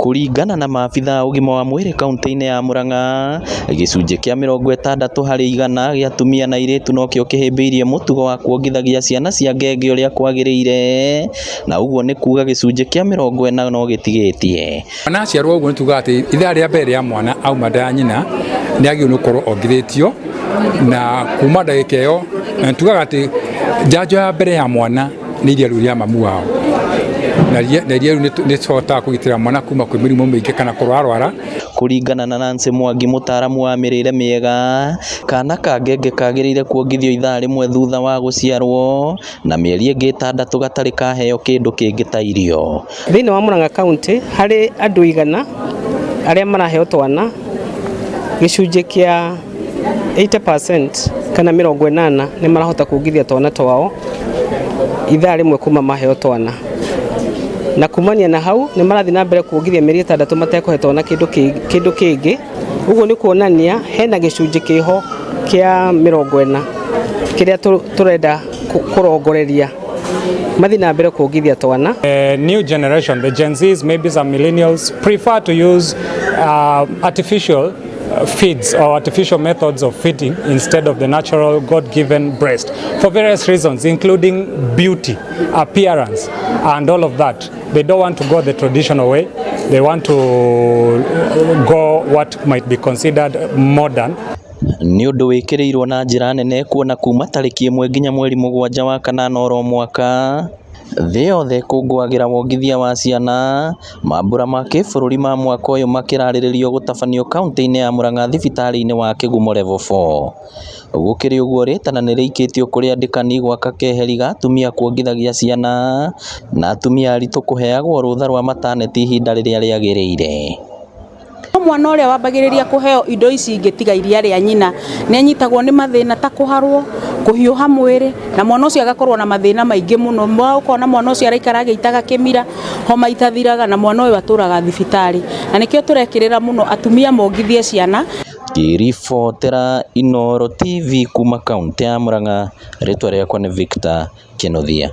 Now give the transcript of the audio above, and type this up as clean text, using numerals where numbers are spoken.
Kũringana na maabitha ũgima wa mwĩrĩ kaunti-inĩ ya Murang'a, gĩcunjĩ kĩa 60% gĩa atumia na airĩtu nokĩo kĩhĩmbĩirie mũtugo wa kuongithagia ciana cia ngenge ũrĩa kwagĩrĩire, na ũguo nĩ kuga gĩcunjĩ kĩa 40 no gĩtigĩtie. Mwana aciarwo ũguo nĩtugaga atĩ ithaa rĩa mbere rĩa mwana auma nda ya nyina nĩagĩrĩirwo nĩ gũkorwo ongithĩtio, na kuma ndagĩka ĩyo tugaga atĩ njanjo ya mbere ya mwana nĩ iria rĩu rĩa mamu wao, na iria rĩu nĩcotaga kũgitĩra mwana kuma kwĩ mĩrimũ mĩingĩ kana kũrwarwara. Kũringana na Nancy Mwangi, mũtaaramu wa mĩrĩre mĩega, kana ka ngenge kagĩrĩire kuongithio ithaa rĩmwe thutha wa gũciarwo, na mĩeri ĩngĩ 6 gatarĩ kaheo kĩndũ kĩngĩ ta irio. Thĩinĩ wa Murang'a County harĩ andũ 100 arĩa maraheo twana, gĩcunjĩ kĩa 80% kana 80 nĩ marahota kuongithia twana twao ithaa rĩmwe kuma maheo twana, na kumania na hau nĩ marathiĩ na mbere kuongithia mĩeri 6 matekũhetwo na kĩndũ kĩngĩ. Ũguo nĩ kuonania hena gĩcunjĩ kĩho kĩa 40 kĩrĩa tũrenda kũrongoreria mathiĩ na mbere kuongithia twana. New generation, the Gen Zs, maybe some millennials, prefer to use artificial feeds or artificial methods of feeding instead of the natural God-given breast for various reasons, including beauty, appearance, and all of that. They don't want to go the traditional way. They want to go what might be considered modern. Nĩ ũndũ wĩkĩrĩirwo na njĩra nene kuona kuma tarĩki 1 nginya mweri 7 wa kanana oro mwaka, thĩ yothe kũngũagĩra wongithia wa ciana, mambura ma kĩbũrũri ma mwaka ũyũ makĩrarĩrĩrio gũtabanio kaunti-inĩ ya Murang'a thibitarĩ-inĩ wa Kĩgumo level 4. Gũkĩrĩ ũguo rĩtana nĩ rĩikĩtio kũrĩ andĩkani gwaka keheri ga atumia kuongithagia ciana, na atumia aritũ kũheagwo rũtha rwa mataneti ihinda rĩrĩa rĩagĩrĩire. Mwana ũrĩa wambagĩrĩria kũheo indo ici ingĩ tiga iria rĩa nyina nĩ anyitagwo nĩ mathĩna ta kũharwo, kũhiũha mwĩrĩ, na mwana ũcio agakorwo na mathĩna maingĩ mũno. Ũkona mwana ũcio araikara agĩitaga kĩmira, homa itathiraga, na mwana ũyũ atũraga thibitarĩ. Na nĩkĩo tũrekĩrĩra mũno atumia mongithie ciana. Ngĩribotera Inooro TV kuma kaunti ya Murang'a, rĩtwa rĩakwa nĩ Victor Kĩnuthia.